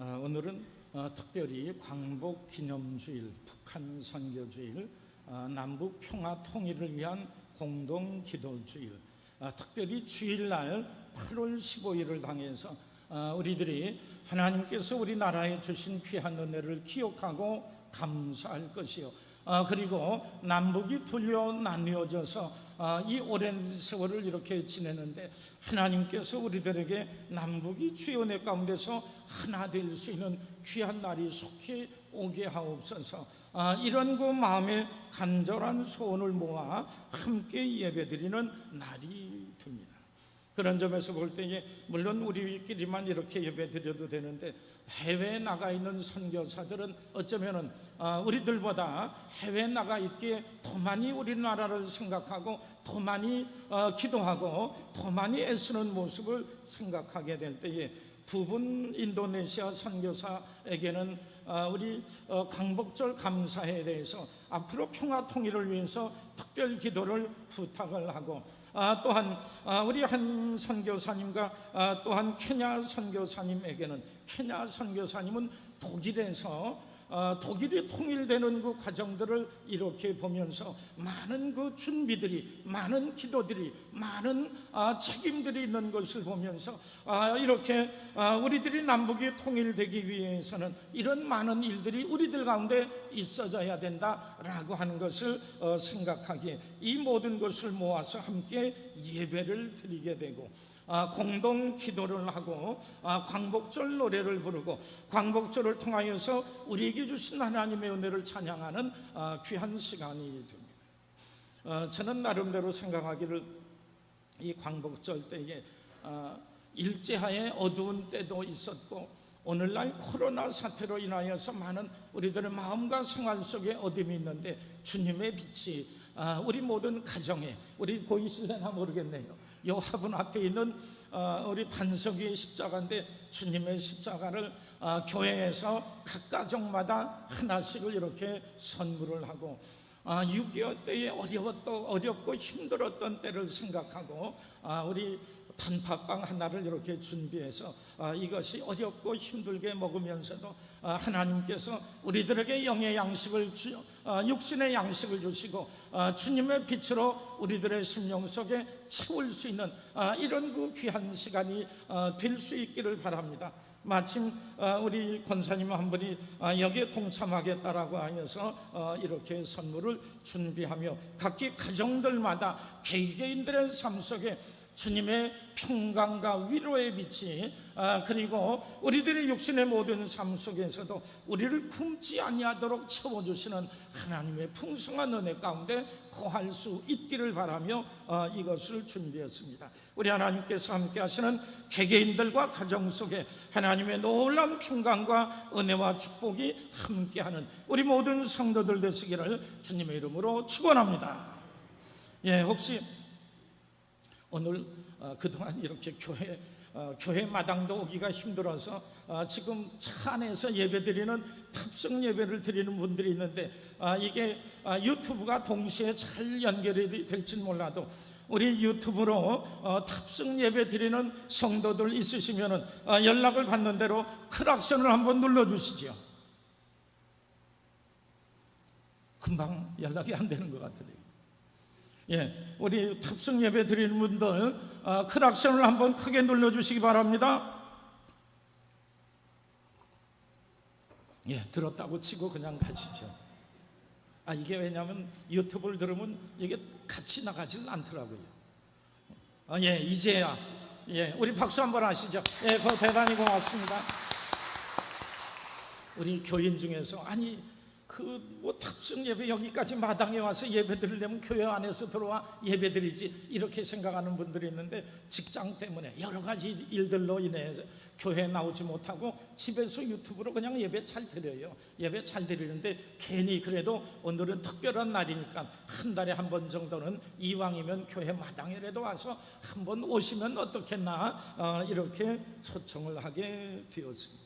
오늘은 특별히 광복기념주일, 북한 선교주일, 남북 평화 통일을 위한 공동기도주일, 특별히 주일날 8월 15일을 당해서 우리들이 하나님께서 우리나라에 주신 귀한 은혜를 기억하고 감사할 것이요, 그리고 남북이 둘려 나뉘어져서 이 오랜 세월을 이렇게 지내는데 하나님께서 우리들에게 남북이 주의 은혜 가운데서 하나 될 수 있는 귀한 날이 속히 오게 하옵소서. 이런 그 마음의 간절한 소원을 모아 함께 예배드리는 날이 됩니다. 그런 점에서 볼 때에 물론 우리끼리만 이렇게 예배드려도 되는데 해외에 나가 있는 선교사들은 어쩌면은 우리들보다 해외에 나가 있기에 더 많이 우리나라를 생각하고 더 많이 기도하고 더 많이 애쓰는 모습을 생각하게 될 때에 두 분 인도네시아 선교사에게는 우리 광복절 감사에 대해서 앞으로 평화 통일을 위해서 특별 기도를 부탁을 하고, 또한 우리 한 선교사님과 또한 케냐 선교사님에게는, 케냐 선교사님은 독일에서 독일이 통일되는 그 과정들을 이렇게 보면서 많은 그 준비들이, 많은 기도들이, 많은 책임들이 있는 것을 보면서 이렇게 우리들이 남북이 통일되기 위해서는 이런 많은 일들이 우리들 가운데 있어져야 된다라고 하는 것을 생각하기에 이 모든 것을 모아서 함께 예배를 드리게 되고, 공동 기도를 하고 광복절 노래를 부르고 광복절을 통하여서 우리에게 주신 하나님의 은혜를 찬양하는 귀한 시간이 됩니다. 저는 나름대로 생각하기를 이 광복절 때에 일제하에 어두운 때도 있었고, 오늘날 코로나 사태로 인하여서 많은 우리들의 마음과 생활 속에 어둠이 있는데 주님의 빛이 우리 모든 가정에, 우리 보이실래나 모르겠네요, 요 화분 앞에 있는 우리 반석이 십자가인데 주님의 십자가를 교회에서 각 가정마다 하나씩을 이렇게 선물을 하고, 6.25 때에 어렵고 힘들었던 때를 생각하고 우리 단팥빵 하나를 이렇게 준비해서 이것이 어렵고 힘들게 먹으면서도 하나님께서 우리들에게 영의 양식을 육신의 양식을 주시고 주님의 빛으로 우리들의 심령 속에 채울 수 있는 이런 그 귀한 시간이 될 수 있기를 바랍니다. 마침 우리 권사님 한 분이 여기에 동참하겠다라고 하여서 이렇게 선물을 준비하며 각기 가정들마다 개개인들의 삶 속에 주님의 평강과 위로의 빛이, 그리고 우리들의 육신의 모든 삶 속에서도 우리를 굶지 아니하도록 채워주시는 하나님의 풍성한 은혜 가운데 거할 수 있기를 바라며 이것을 준비했습니다. 우리 하나님께서 함께 하시는 개개인들과 가정 속에 하나님의 놀라운 평강과 은혜와 축복이 함께하는 우리 모든 성도들 되시기를 주님의 이름으로 축원합니다. 혹시 오늘 그동안 이렇게 교회 마당도 오기가 힘들어서 지금 차 안에서 예배드리는 탑승 예배를 드리는 분들이 있는데 이게 유튜브가 동시에 잘 연결이 될지는 몰라도 우리 유튜브로 탑승 예배 드리는 성도들 있으시면 연락을 받는 대로 클락션을 한번 눌러주시죠. 금방 연락이 안 되는 것 같아요. 우리 탑승 예배 드리는 분들 클락션을 한번 크게 눌러주시기 바랍니다. 들었다고 치고 그냥 가시죠. 이게 왜냐하면 유튜브를 들으면 이게 같이 나가질 않더라고요. 이제야. 우리 박수 한번 하시죠. 그거 대단히 고맙습니다. 우리 교인 중에서 탑승 예배 여기까지 마당에 와서 예배 드리려면 교회 안에서 들어와 예배 드리지, 이렇게 생각하는 분들이 있는데 직장 때문에 여러 가지 일들로 인해서 교회에 나오지 못하고 집에서 유튜브로 그냥 예배 잘 드려요. 예배 잘 드리는데 괜히 그래도 오늘은 특별한 날이니까 한 달에 한 번 정도는 이왕이면 교회 마당에라도 와서 한번 오시면 어떻겠나 이렇게 초청을 하게 되었습니다.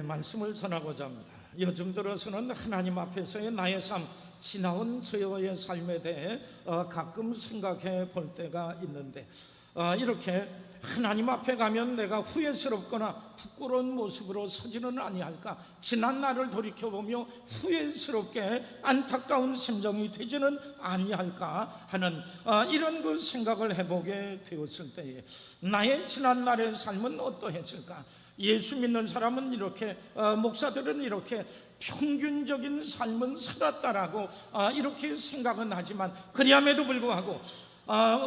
말씀을 전하고자 합니다. 요즘 들어서는 하나님 앞에서의 나의 삶, 지나온 저의 삶에 대해 가끔 생각해 볼 때가 있는데 이렇게 하나님 앞에 가면 내가 후회스럽거나 부끄러운 모습으로 서지는 아니할까, 지난 날을 돌이켜보며 후회스럽게 안타까운 심정이 되지는 아니할까 하는 이런 그 생각을 해보게 되었을 때에 나의 지난 날의 삶은 어떠했을까? 예수 믿는 사람은 이렇게 목사들은 이렇게 평균적인 삶은 살았다라고 이렇게 생각은 하지만, 그리함에도 불구하고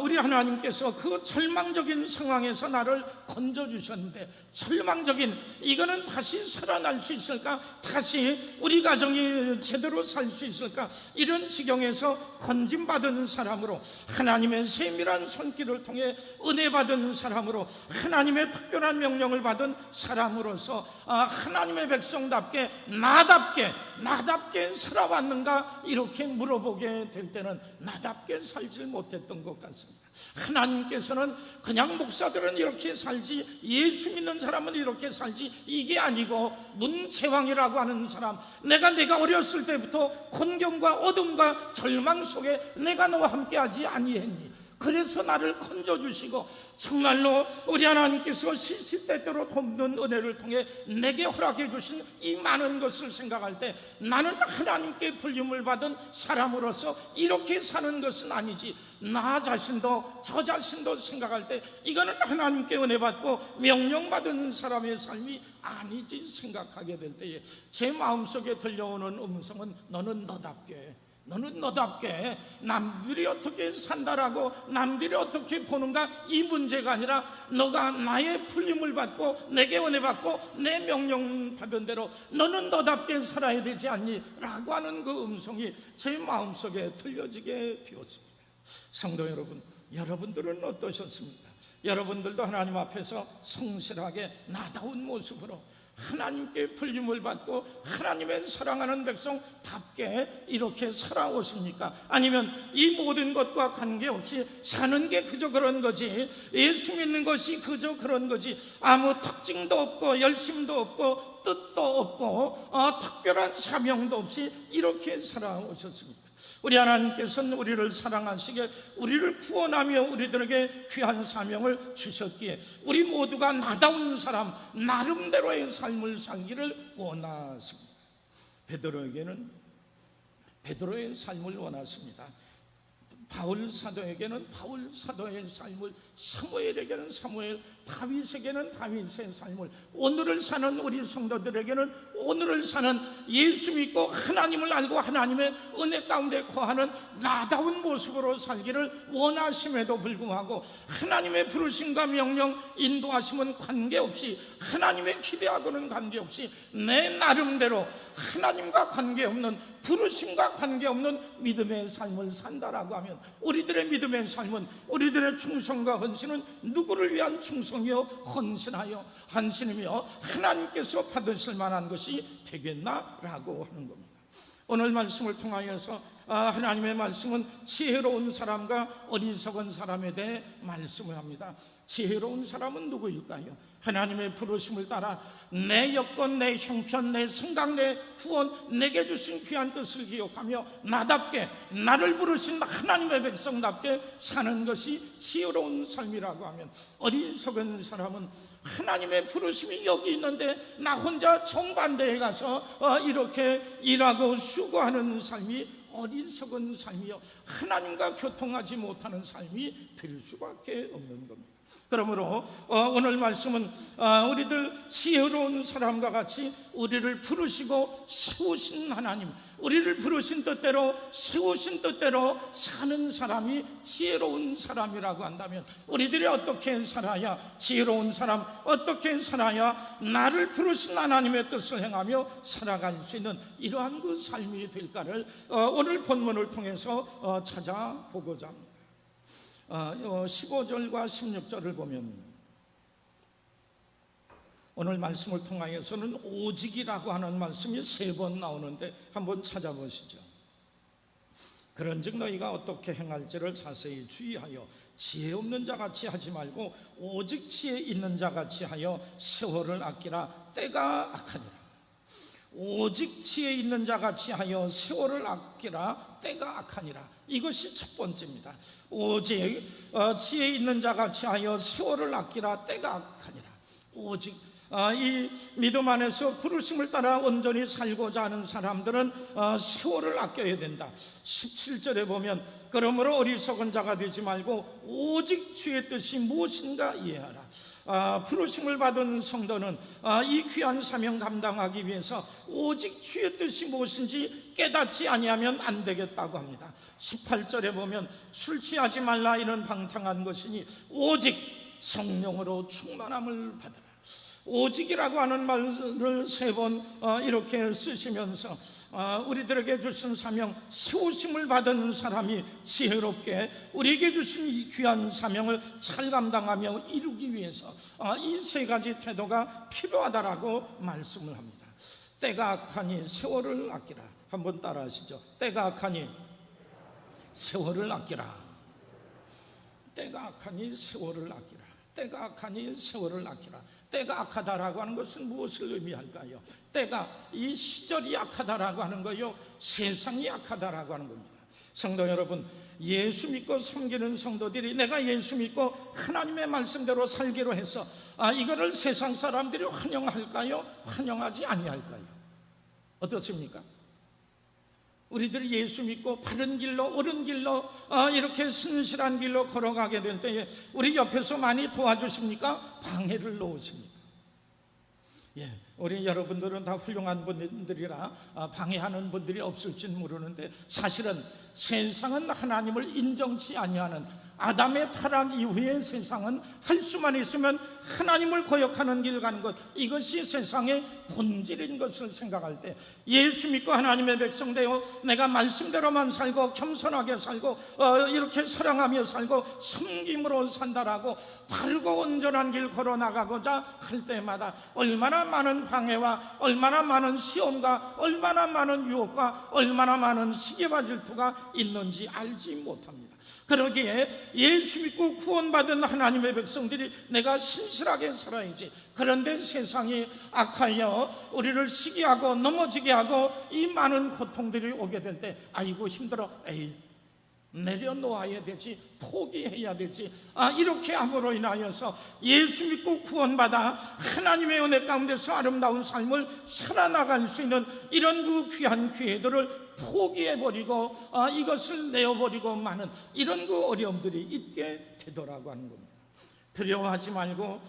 우리 하나님께서 그 절망적인 상황에서 나를 건져주셨는데, 절망적인 이거는 다시 살아날 수 있을까? 다시 우리 가정이 제대로 살 수 있을까? 이런 지경에서 건짐받은 사람으로, 하나님의 세밀한 손길을 통해 은혜 받은 사람으로, 하나님의 특별한 명령을 받은 사람으로서 하나님의 백성답게 나답게 살아왔는가? 이렇게 물어보게 될 때는 나답게 살지 못했던 것 같습니다. 하나님께서는 그냥 목사들은 이렇게 살지, 예수 믿는 사람은 이렇게 살지, 이게 아니고 문제왕이라고 하는 사람, 내가 어렸을 때부터 곤경과 어둠과 절망 속에 내가 너와 함께하지 아니했니? 그래서 나를 건져주시고 정말로 우리 하나님께서 시시때때로 돕는 은혜를 통해 내게 허락해 주신 이 많은 것을 생각할 때, 나는 하나님께 불림을 받은 사람으로서 이렇게 사는 것은 아니지, 나 자신도 저 자신도 생각할 때 이거는 하나님께 은혜 받고 명령받은 사람의 삶이 아니지 생각하게 될 때에 제 마음속에 들려오는 음성은 너는 너답게 남들이 어떻게 산다라고 남들이 어떻게 보는가, 이 문제가 아니라 너가 나의 풀림을 받고 내게 은혜 받고 내 명령 받은 대로 너는 너답게 살아야 되지 않니? 라고 하는 그 음성이 제 마음속에 들려지게 되었습니다. 성도 여러분, 여러분들은 어떠셨습니까? 여러분들도 하나님 앞에서 성실하게 나다운 모습으로 하나님께 불림을 받고 하나님의 사랑하는 백성답게 이렇게 살아오십니까? 아니면 이 모든 것과 관계없이 사는 게 그저 그런 거지, 예수 믿는 것이 그저 그런 거지, 아무 특징도 없고 열심도 없고 뜻도 없고 특별한 사명도 없이 이렇게 살아오셨습니까? 우리 하나님께서는 우리를 사랑하시게 우리를 구원하며 우리들에게 귀한 사명을 주셨기에 우리 모두가 나다운 사람, 나름대로의 삶을 살기를 원하십니다. 베드로에게는 베드로의 삶을 원하십니다. 바울 사도에게는 바울 사도의 삶을, 사무엘에게는 사무엘, 다윗에게는 다윗의 삶을, 오늘을 사는 우리 성도들에게는 오늘을 사는 예수 믿고 하나님을 알고 하나님의 은혜 가운데 거하는 나다운 모습으로 살기를 원하심에도 불구하고 하나님의 부르심과 명령, 인도하심은 관계없이, 하나님의 기대하고는 관계없이 내 나름대로 하나님과 관계없는, 부르심과 관계없는 믿음의 삶을 산다라고 하면, 우리들의 믿음의 삶은, 우리들의 충성과 헌신은 누구를 위한 충성이요 헌신이며 하나님께서 받으실 만한 것이 되겠나라고 하는 겁니다. 오늘 말씀을 통하여서 하나님의 말씀은 지혜로운 사람과 어리석은 사람에 대해 말씀을 합니다. 지혜로운 사람은 누구일까요? 하나님의 부르심을 따라 내 여건, 내 형편, 내 생각, 내 구원, 내게 주신 귀한 뜻을 기억하며 나답게, 나를 부르신 하나님의 백성답게 사는 것이 지혜로운 삶이라고 하면, 어리석은 사람은 하나님의 부르심이 여기 있는데 나 혼자 정반대에 가서 이렇게 일하고 수고하는 삶이 어리석은 삶이요, 하나님과 교통하지 못하는 삶이 될 수밖에 없는 겁니다. 그러므로 오늘 말씀은 우리들 지혜로운 사람과 같이 우리를 부르시고 세우신 하나님, 우리를 부르신 뜻대로 세우신 뜻대로 사는 사람이 지혜로운 사람이라고 한다면, 우리들이 어떻게 살아야 지혜로운 사람, 어떻게 살아야 나를 부르신 하나님의 뜻을 행하며 살아갈 수 있는 이러한 그 삶이 될까를 오늘 본문을 통해서 찾아보고자 합니다. 15절과 16절을 보면 오늘 말씀을 통하여서는 오직이라고 하는 말씀이 3번 나오는데 한번 찾아보시죠. 그런즉 너희가 어떻게 행할지를 자세히 주의하여 지혜 없는 자같이 하지 말고 오직 지혜 있는 자같이 하여 세월을 아끼라, 때가 악하니라. 오직 지혜 있는 자가 지하여 세월을 아끼라 때가 악하니라. 이것이 첫 번째입니다. 오직 지혜 있는 자가 지하여 세월을 아끼라 때가 악하니라. 오직 이 믿음 안에서 부르심을 따라 온전히 살고자 하는 사람들은 세월을 아껴야 된다. 17절에 보면 그러므로 어리석은 자가 되지 말고 오직 주의 뜻이 무엇인가 이해하라. 부르심을 받은 성도는 이 귀한 사명 감당하기 위해서 오직 주의 뜻이 무엇인지 깨닫지 아니하면 안 되겠다고 합니다. 18절에 보면 술 취하지 말라 이는 방탕한 것이니 오직 성령으로 충만함을 받으라. 오직이라고 하는 말을 3번 이렇게 쓰시면서 우리들에게 주신 사명, 세우심을 받은 사람이 지혜롭게 우리에게 주신 이 귀한 사명을 잘 감당하며 이루기 위해서 이 3가지 태도가 필요하다라고 말씀을 합니다. 때가 악하니 세월을 아끼라. 한번 따라 하시죠. 때가 악하니 세월을 아끼라. 때가 악하니 세월을 아끼라. 때가 악하니 세월을 아끼라. 때가 악하다라고 하는 것은 무엇을 의미할까요? 때가, 이 시절이 악하다라고 하는 거요, 세상이 악하다라고 하는 겁니다. 성도 여러분, 예수 믿고 섬기는 성도들이 내가 예수 믿고 하나님의 말씀대로 살기로 해서 이거를 세상 사람들이 환영할까요? 환영하지 아니할까요? 어떻습니까? 우리들이 예수 믿고 바른 길로, 옳은 길로 이렇게 순실한 길로 걸어가게 될 때에 우리 옆에서 많이 도와주십니까? 방해를 놓으십니까? 예, 우리 여러분들은 다 훌륭한 분들이라 방해하는 분들이 없을지는 모르는데, 사실은 세상은 하나님을 인정치 아니하는, 아담의 타락 이후의 세상은 할 수만 있으면 하나님을 거역하는 길 가는 것, 이것이 세상의 본질인 것을 생각할 때 예수 믿고 하나님의 백성 되어 내가 말씀대로만 살고 겸손하게 살고 이렇게 사랑하며 살고 섬김으로 산다라고 바르고 온전한 길 걸어나가고자 할 때마다 얼마나 많은 방해와 얼마나 많은 시험과 얼마나 많은 유혹과 얼마나 많은 시기와 질투가 있는지 알지 못합니다. 그러기에 예수 믿고 구원받은 하나님의 백성들이 내가 신실하게 살아야지, 그런데 세상이 악하여 우리를 시기하고 넘어지게 하고 이 많은 고통들이 오게 될 때 아이고 힘들어, 에이 내려놓아야 되지, 포기해야 되지, 이렇게 함으로 인하여서 예수 믿고 구원받아 하나님의 은혜 가운데서 아름다운 삶을 살아나갈 수 있는 이런 그 귀한 기회들을 포기해버리고 이것을 내어버리고 마는 이런 그 어려움들이 있게 되더라고 하는 겁니다. 두려워하지 말고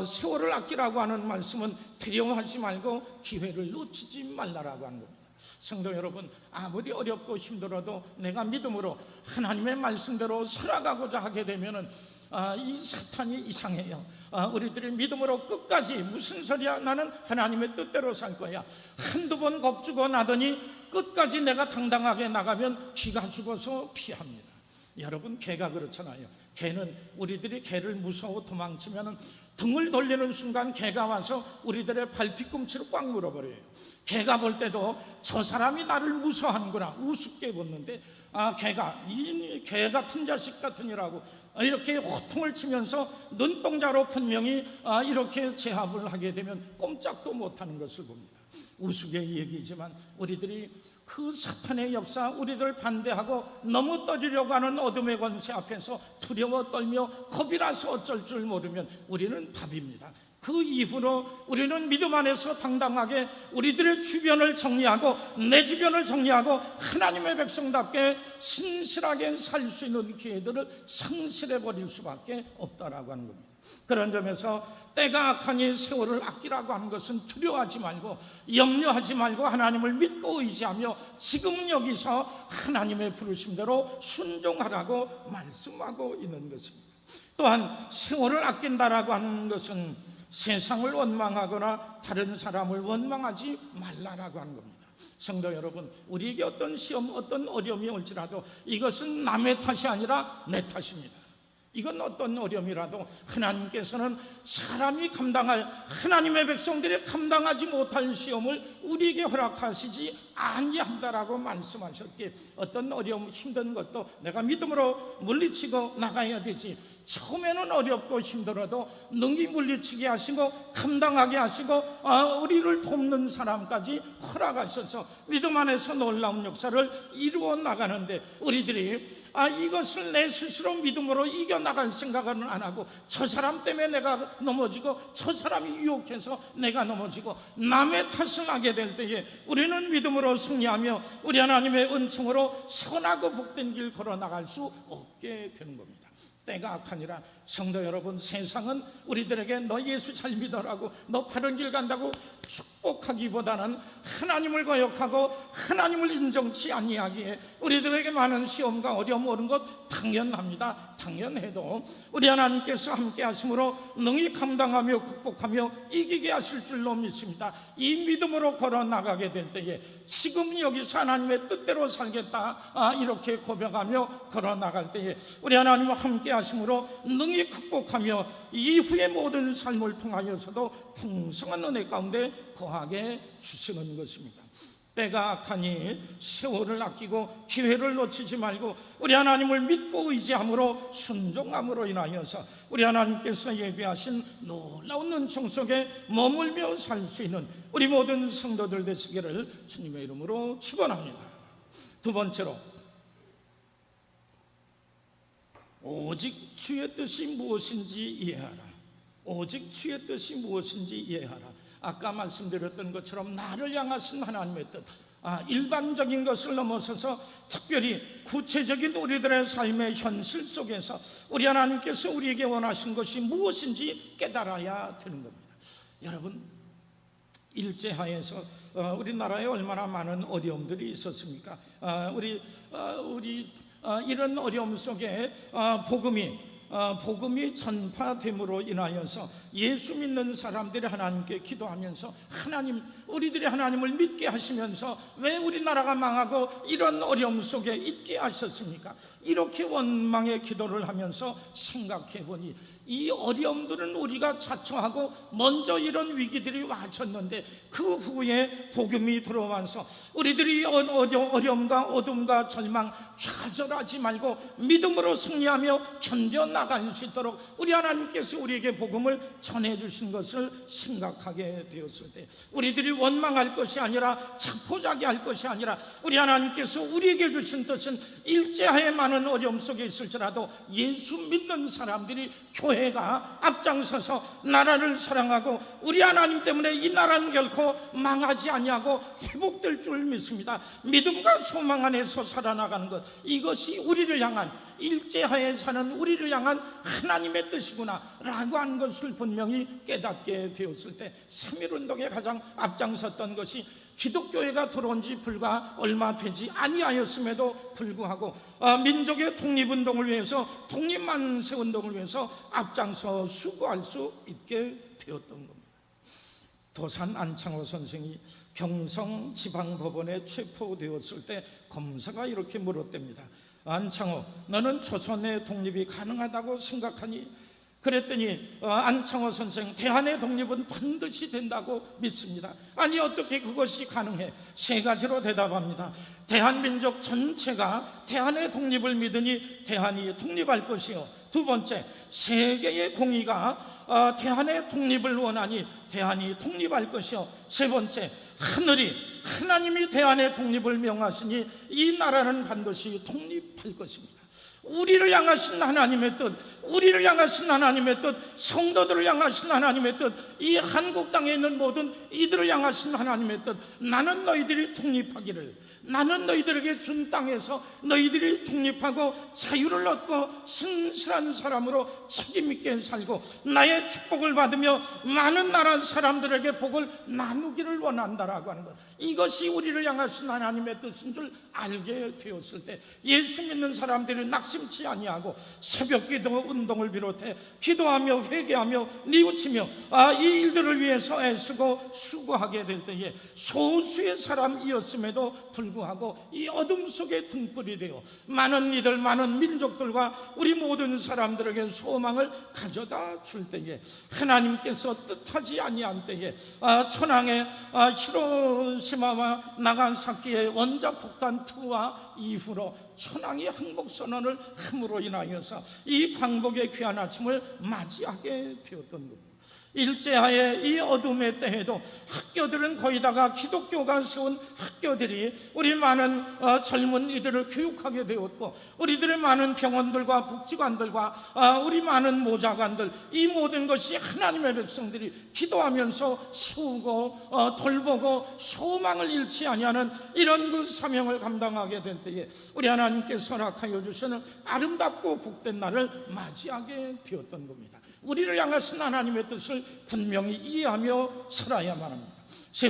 세월을 아끼라고 하는 말씀은 두려워하지 말고 기회를 놓치지 말라라고 하는 겁니다. 성도 여러분, 아무리 어렵고 힘들어도 내가 믿음으로 하나님의 말씀대로 살아가고자 하게 되면은 이 사탄이 이상해요. 우리들이 믿음으로 끝까지 무슨 소리야, 나는 하나님의 뜻대로 살 거야, 한두 번 겁주고 나더니 끝까지 내가 당당하게 나가면 쥐가 죽어서 피합니다. 여러분, 개가 그렇잖아요. 개는, 우리들이 개를 무서워 도망치면 등을 돌리는 순간 개가 와서 우리들의 발 뒤꿈치를 꽉 물어버려요. 개가 볼 때도 저 사람이 나를 무서워하는구나 우습게 보는데, 개가 이 개 같은 자식 같으니라고 이렇게 호통을 치면서 눈동자로 분명히 이렇게 제압을 하게 되면 꼼짝도 못하는 것을 봅니다. 우스개 얘기지만 우리들이 그 사탄의 역사, 우리들 반대하고 너무 떠리려고 하는 어둠의 권세 앞에서 두려워 떨며 겁이 나서 어쩔 줄 모르면 우리는 밥입니다. 그 이후로 우리는 믿음 안에서 당당하게 우리들의 주변을 정리하고 내 주변을 정리하고 하나님의 백성답게 신실하게 살 수 있는 기회들을 상실해버릴 수밖에 없다라고 하는 겁니다. 그런 점에서 때가 악하니 세월을 아끼라고 하는 것은 두려워하지 말고 염려하지 말고 하나님을 믿고 의지하며 지금 여기서 하나님의 부르심대로 순종하라고 말씀하고 있는 것입니다. 또한 세월을 아낀다라고 하는 것은 세상을 원망하거나 다른 사람을 원망하지 말라라고 하는 겁니다. 성도 여러분, 우리에게 어떤 시험, 어떤 어려움이 올지라도 이것은 남의 탓이 아니라 내 탓입니다. 이건 어떤 어려움이라도 하나님께서는 사람이 감당할, 하나님의 백성들이 감당하지 못할 시험을 우리에게 허락하시지 아니한다라고 말씀하셨기에 어떤 어려움, 힘든 것도 내가 믿음으로 물리치고 나가야 되지, 처음에는 어렵고 힘들어도 능히 물리치게 하시고 감당하게 하시고 우리를 돕는 사람까지 허락하셔서 믿음 안에서 놀라운 역사를 이루어 나가는데, 우리들이 이것을 내 스스로 믿음으로 이겨나갈 생각은 안 하고, 저 사람 때문에 내가 넘어지고 저 사람이 유혹해서 내가 넘어지고 남의 탓을 하게 될 때에 우리는 믿음으로 승리하며 우리 하나님의 은총으로 선하고 복된 길 걸어 나갈 수 없게 되는 겁니다. 때가 악하니라. 성도 여러분, 세상은 우리들에게 너 예수 잘 믿어라고, 너 바른 길 간다고 축복하기보다는 하나님을 거역하고 하나님을 인정치 아니하기에 우리들에게 많은 시험과 어려움 오는 것 당연합니다. 당연해도 우리 하나님께서 함께 하심으로 능히 감당하며 극복하며 이기게 하실 줄로 믿습니다. 이 믿음으로 걸어 나가게 될 때에 지금 여기서 하나님의 뜻대로 살겠다 이렇게 고백하며 걸어 나갈 때에 우리 하나님과 함께 하심으로 능히 극복하며 이후의 모든 삶을 통하여서도 풍성한 은혜 가운데 거하게 주시는 것입니다. 때가 악하니 세월을 아끼고 기회를 놓치지 말고 우리 하나님을 믿고 의지함으로 순종함으로 인하여서 우리 하나님께서 예비하신 놀라운 은총 속에 머물며 살 수 있는 우리 모든 성도들 되시기를 주님의 이름으로 축원합니다. 두 번째로, 오직 주의 뜻이 무엇인지 이해하라. 오직 주의 뜻이 무엇인지 이해하라. 아까 말씀드렸던 것처럼 나를 향하신 하나님의 뜻, 일반적인 것을 넘어서서 특별히 구체적인 우리들의 삶의 현실 속에서 우리 하나님께서 우리에게 원하신 것이 무엇인지 깨달아야 되는 겁니다. 여러분, 일제하에서 우리나라에 얼마나 많은 어려움들이 있었습니까? 우리 이런 어려움 속에 복음이 전파됨으로 인하여서 예수 믿는 사람들이 하나님께 기도하면서 우리들이 하나님을 믿게 하시면서 왜 우리나라가 망하고 이런 어려움 속에 있게 하셨습니까? 이렇게 원망의 기도를 하면서 생각해 보니 이 어려움들은 우리가 자초하고 먼저 이런 위기들이 와졌는데 그 후에 복음이 들어와서 우리들이 어려움과 어둠과 절망 좌절하지 말고 믿음으로 승리하며 견뎌나갈 수 있도록 우리 하나님께서 우리에게 복음을 전해주신 것을 생각하게 되었을 때 우리들이 원망할 것이 아니라 자포자기할 것이 아니라 우리 하나님께서 우리에게 주신 뜻은 일제하에 많은 어려움 속에 있을지라도 예수 믿는 사람들이 교회가 앞장서서 나라를 사랑하고 우리 하나님 때문에 이 나라는 결코 망하지 아니하고 회복될 줄 믿습니다. 믿음과 소망 안에서 살아나가는 것, 이것이 우리를 향한, 일제하에 사는 우리를 향한 하나님의 뜻이구나 라고 하는 것을 분명히 깨닫게 되었을 때 3.1운동에 가장 앞장섰던 것이 기독교회가 들어온 지 불과 얼마 되지 아니하였음에도 불구하고 민족의 독립운동을 위해서, 독립만세운동을 위해서 앞장서 수고할 수 있게 되었던 겁니다. 도산 안창호 선생이 경성 지방법원에 체포되었을 때 검사가 이렇게 물었답니다. 안창호, 너는 조선의 독립이 가능하다고 생각하니? 그랬더니 안창호 선생, 대한의 독립은 반드시 된다고 믿습니다. 아니, 어떻게 그것이 가능해? 세 가지로 대답합니다. 대한민족 전체가 대한의 독립을 믿으니 대한이 독립할 것이요, 두 번째, 세계의 공의가 대한의 독립을 원하니 대한이 독립할 것이요, 세 번째, 하나님이 대한의 독립을 명하시니 이 나라는 반드시 독립할 것입니다. 우리를 향하신 하나님의 뜻, 우리를 향하신 하나님의 뜻, 성도들을 향하신 하나님의 뜻, 이 한국 땅에 있는 모든 이들을 향하신 하나님의 뜻, 나는 너희들이 독립하기를, 나는 너희들에게 준 땅에서 너희들이 독립하고 자유를 얻고 신실한 사람으로 책임 있게 살고 나의 축복을 받으며 많은 나라 사람들에게 복을 나누기를 원한다라고 하는 것, 이것이 우리를 향하신 하나님의 뜻인 줄 알게 되었을 때 예수 믿는 사람들이 낙심치 아니하고 새벽기도 운동을 비롯해 기도하며 회개하며 뉘우치며 이 일들을 위해서 애쓰고 수고하게 될 때에 소수의 사람이었음에도 불구하고 이 어둠 속에 등불이 되어 많은 이들, 많은 민족들과 우리 모든 사람들에게 소망을 가져다 줄 때에 하나님께서 뜻하지 아니한 때에 천황의 히로시마와 나가사키의 원자폭탄 투하 이후로 천황이 항복선언을 함으로 인하여서 이 광복의 귀한 아침을 맞이하게 되었던 겁니다. 일제하에 이 어둠의 때에도 학교들은 거의 다가 기독교가 세운 학교들이 우리 많은 젊은 이들을 교육하게 되었고, 우리들의 많은 병원들과 복지관들과 우리 많은 모자관들, 이 모든 것이 하나님의 백성들이 기도하면서 세우고 돌보고 소망을 잃지 아니하는 이런 그 사명을 감당하게 될 때에 우리 하나님께서 허락하여 주시는 아름답고 복된 날을 맞이하게 되었던 겁니다. 우리를 향하신 하나님의 뜻을 분명히 이해하며 살아야만 합니다. 세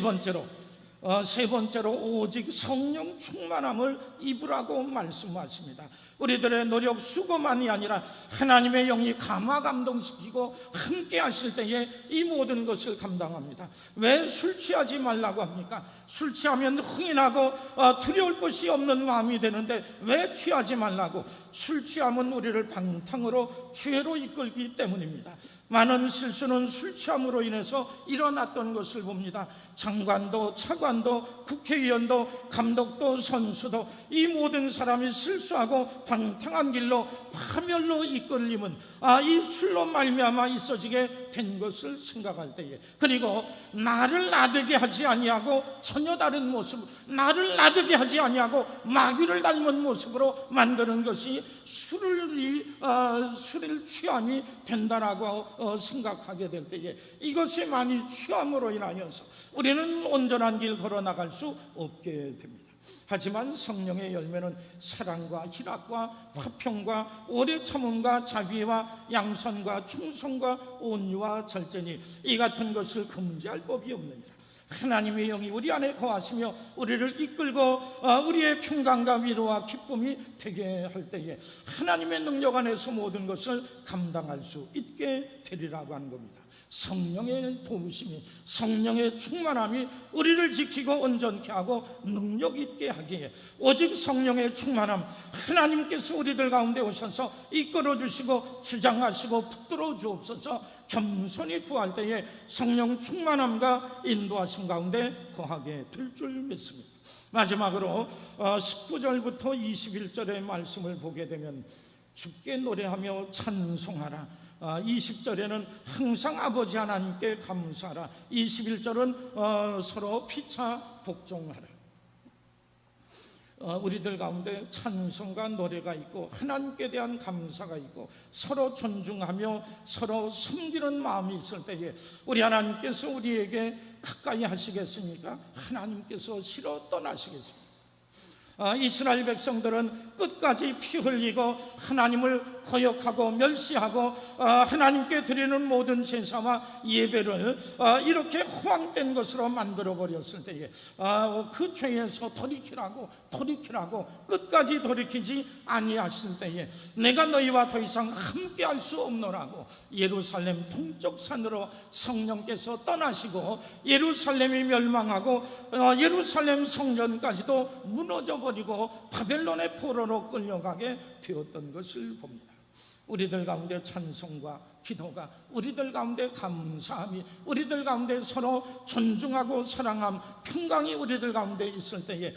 번째로 오직 성령 충만함을 입으라고 말씀하십니다. 우리들의 노력 수고만이 아니라 하나님의 영이 감화 감동시키고 함께 하실 때에 이 모든 것을 감당합니다. 왜 술 취하지 말라고 합니까? 술 취하면 흥이 나고 두려울 것이 없는 마음이 되는데 왜 취하지 말라고? 술 취함은 우리를 방탕으로 죄로 이끌기 때문입니다. 많은 실수는 술 취함으로 인해서 일어났던 것을 봅니다. 장관도 차관도 국회의원도 감독도 선수도 이 모든 사람이 실수하고 방탕한 길로 파멸로 이끌림은 이 술로 말미암아 있어지게 된 것을 생각할 때에, 그리고 나를 나되게 하지 아니하고 전혀 다른 모습, 나를 나되게 하지 아니하고 마귀를 닮은 모습으로 만드는 것이 술을 취함이 된다라고 생각하게 될 때에, 이것이 많이 취함으로 인하여서 우리는 온전한 길 걸어 나갈 수 없게 됩니다. 하지만 성령의 열매는 사랑과 희락과 화평과 오래 참음과 자비와 양선과 충성과 온유와 절제니 이 같은 것을 금지할 법이 없느니라. 하나님의 영이 우리 안에 거하시며 우리를 이끌고 우리의 평강과 위로와 기쁨이 되게 할 때에 하나님의 능력 안에서 모든 것을 감당할 수 있게 되리라고 하는 겁니다. 성령의 도우심이, 성령의 충만함이 우리를 지키고 온전케 하고 능력 있게 하기에 오직 성령의 충만함, 하나님께서 우리들 가운데 오셔서 이끌어 주시고 주장하시고 붙들어 주옵소서. 겸손히 구할 때에 성령 충만함과 인도하심 가운데 거하게 될 줄 믿습니다. 마지막으로 19절부터 21절의 말씀을 보게 되면 주께 노래하며 찬송하라, 20절에는 항상 아버지 하나님께 감사하라, 21절은 서로 피차 복종하라. 우리들 가운데 찬송과 노래가 있고 하나님께 대한 감사가 있고 서로 존중하며 서로 섬기는 마음이 있을 때에 우리 하나님께서 우리에게 가까이 하시겠습니까? 하나님께서 싫어 떠나시겠습니까? 이스라엘 백성들은 끝까지 피 흘리고 하나님을 거역하고 멸시하고 하나님께 드리는 모든 제사와 예배를 이렇게 허황된 것으로 만들어 버렸을 때에 그 죄에서 돌이키라고 끝까지 돌이키지 아니하실 때에 내가 너희와 더 이상 함께 할 수 없노라고 예루살렘 동쪽 산으로 성령께서 떠나시고 예루살렘이 멸망하고 예루살렘 성전까지도 무너져 버리고 바벨론의 포로로 끌려가게 되었던 것을 봅니다. 우리들 가운데 찬송과 기도가, 우리들 가운데 감사함이, 우리들 가운데 서로 존중하고 사랑함, 평강이 우리들 가운데 있을 때에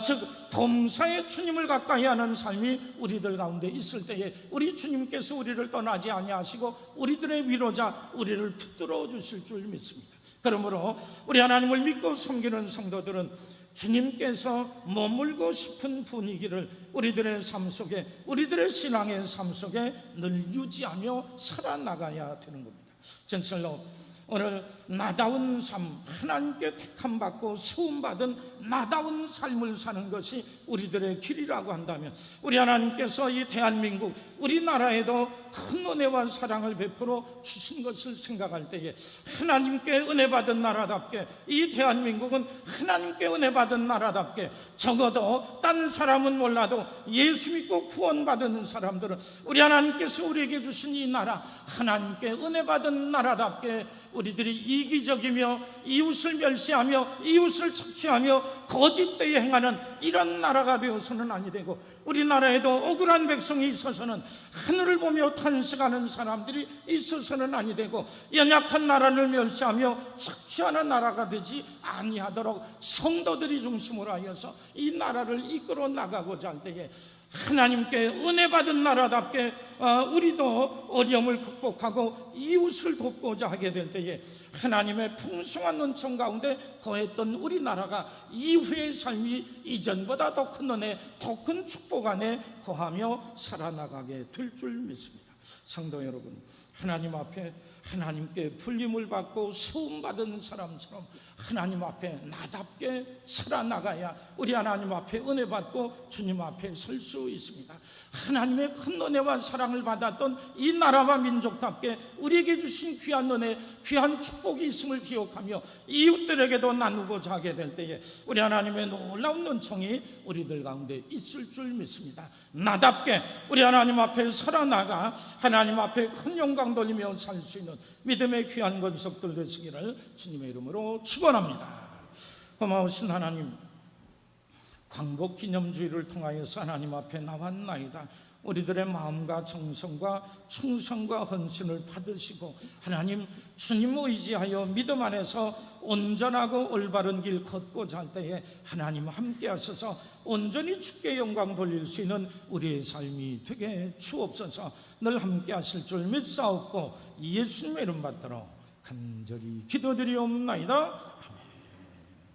즉 범사에 주님을 가까이 하는 삶이 우리들 가운데 있을 때에 우리 주님께서 우리를 떠나지 아니하시고 우리들의 위로자, 우리를 붙들어 주실 줄 믿습니다. 그러므로 우리 하나님을 믿고 섬기는 성도들은 주님께서 머물고 싶은 분위기를 우리들의 삶 속에, 우리들의 신앙의 삶 속에 늘 유지하며 살아나가야 되는 겁니다. 진실로 오늘 나다운 삶, 하나님께 택함받고 세움받은 나다운 삶을 사는 것이 우리들의 길이라고 한다면 우리 하나님께서 이 대한민국, 우리나라에도 큰 은혜와 사랑을 베풀어 주신 것을 생각할 때에 하나님께 은혜 받은 나라답게, 이 대한민국은 하나님께 은혜 받은 나라답게, 적어도 딴 사람은 몰라도 예수 믿고 구원받은 사람들은 우리 하나님께서 우리에게 주신 이 나라, 하나님께 은혜 받은 나라답게 우리들이 이기적이며 이웃을 멸시하며 이웃을 착취하며 거짓되이 행하는 이런 나라가 되어서는 아니 되고, 우리나라에도 억울한 백성이 있어서는, 하늘을 보며 탄식하는 사람들이 있어서는 아니 되고, 연약한 나라를 멸시하며 착취하는 나라가 되지 아니하도록 성도들이 중심으로 하여서 이 나라를 이끌어 나가고자 할 때에 하나님께 은혜 받은 나라답게 우리도 어려움을 극복하고 이웃을 돕고자 하게 될 때에 하나님의 풍성한 은총 가운데 거했던 우리나라가 이후의 삶이 이전보다 더 큰 은혜, 더 큰 축복 안에 거하며 살아나가게 될 줄 믿습니다. 성도 여러분, 하나님 앞에 하나님께 불림을 받고 세움받은 사람처럼 하나님 앞에 나답게 살아나가야 우리 하나님 앞에 은혜 받고 주님 앞에 설 수 있습니다. 하나님의 큰 은혜와 사랑을 받았던 이 나라와 민족답게 우리에게 주신 귀한 은혜, 귀한 축복이 있음을 기억하며 이웃들에게도 나누고자 하게 될 때에 우리 하나님의 놀라운 은총이 우리들 가운데 있을 줄 믿습니다. 나답게 우리 하나님 앞에 살아나가 하나님 앞에 큰 영광 돌리며 살 수 있는 믿음의 귀한 권속들 되시기를 주님의 이름으로 축원합니다. 고마우신 하나님, 광복기념주의를 통하여서 하나님 앞에 나왔나이다. 우리들의 마음과 정성과 충성과 헌신을 받으시고 하나님 주님 의지하여 믿음 안에서 온전하고 올바른 길 걷고자 할 때에 하나님 함께 하셔서 온전히 주께 영광 돌릴 수 있는 우리의 삶이 되게 주옵소서. 늘 함께 하실 줄 믿사옵고 예수님의 이름 받들어 간절히 기도드리옵나이다.